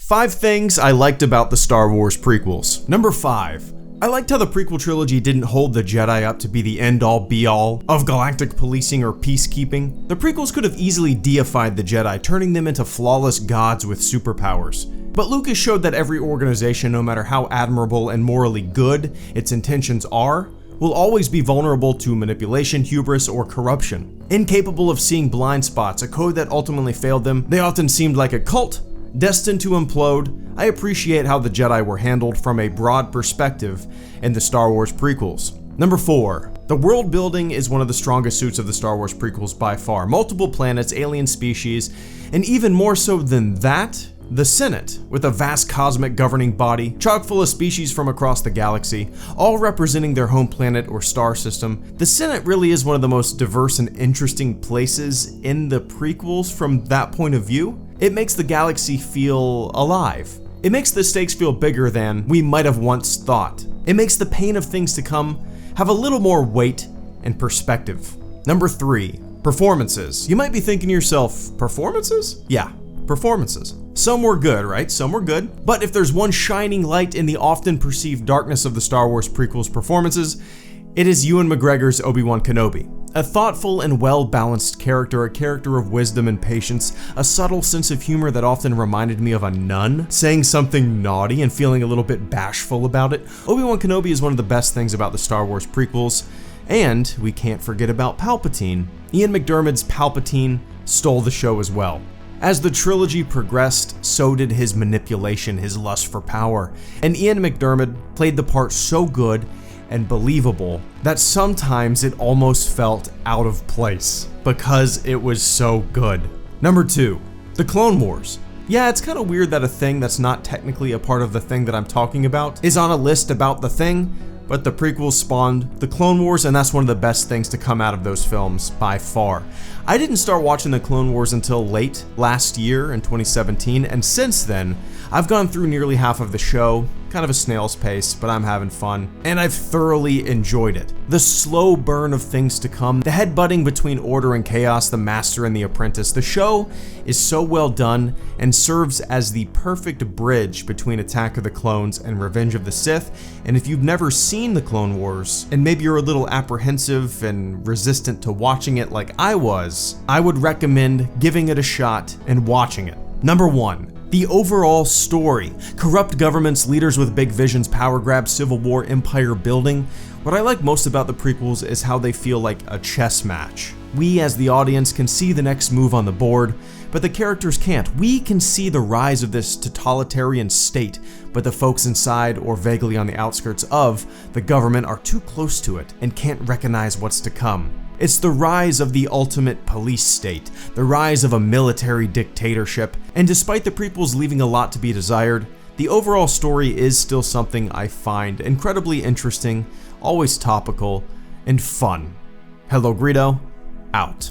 5 things I liked about the Star Wars prequels. Number 5. I liked how the prequel trilogy didn't hold the Jedi up to be the end-all be-all of galactic policing or peacekeeping. The prequels could have easily deified the Jedi, turning them into flawless gods with superpowers. But Lucas showed that every organization, no matter how admirable and morally good its intentions are, will always be vulnerable to manipulation, hubris, or corruption. Incapable of seeing blind spots, a code that ultimately failed them, they often seemed like a cult, destined to implode. I appreciate how the Jedi were handled from a broad perspective in the Star Wars prequels. Number 4. The world building is one of the strongest suits of the Star Wars prequels by far. Multiple planets, alien species, and even more so than that, the Senate, with a vast cosmic governing body, chock full of species from across the galaxy, all representing their home planet or star system. The Senate really is one of the most diverse and interesting places in the prequels from that point of view. It makes the galaxy feel alive. It makes the stakes feel bigger than we might have once thought. It makes the pain of things to come have a little more weight and perspective. Number 3, performances. You might be thinking to yourself, performances? Yeah, performances. Some were good, right? Some were good. But if there's one shining light in the often perceived darkness of the Star Wars prequels performances, it is Ewan McGregor's Obi-Wan Kenobi. A thoughtful and well-balanced character, a character of wisdom and patience, a subtle sense of humor that often reminded me of a nun, saying something naughty and feeling a little bit bashful about it. Obi-Wan Kenobi is one of the best things about the Star Wars prequels, and we can't forget about Palpatine. Ian McDiarmid's Palpatine stole the show as well. As the trilogy progressed, so did his manipulation, his lust for power, and Ian McDiarmid played the part so good and believable that sometimes it almost felt out of place because it was so good. Number 2, the Clone Wars. Yeah, it's kind of weird that a thing that's not technically a part of the thing that I'm talking about is on a list about the thing, but the prequels spawned the Clone Wars, and that's one of the best things to come out of those films by far. I didn't start watching the Clone Wars until late last year in 2017, and since then, I've gone through nearly half of the show, kind of a snail's pace, but I'm having fun, and I've thoroughly enjoyed it. The slow burn of things to come, the headbutting between order and chaos, the master and the apprentice. The show is so well done and serves as the perfect bridge between Attack of the Clones and Revenge of the Sith, and if you've never seen the Clone Wars, and maybe you're a little apprehensive and resistant to watching it like I was, I would recommend giving it a shot and watching it. Number 1. The overall story. Corrupt governments, leaders with big visions, power grabs, civil war, empire building. What I like most about the prequels is how they feel like a chess match. We as the audience can see the next move on the board, but the characters can't. We can see the rise of this totalitarian state, but the folks inside or vaguely on the outskirts of the government are too close to it and can't recognize what's to come. It's the rise of the ultimate police state, the rise of a military dictatorship, and despite the prequels leaving a lot to be desired, the overall story is still something I find incredibly interesting, always topical, and fun. HelloGreedo, out.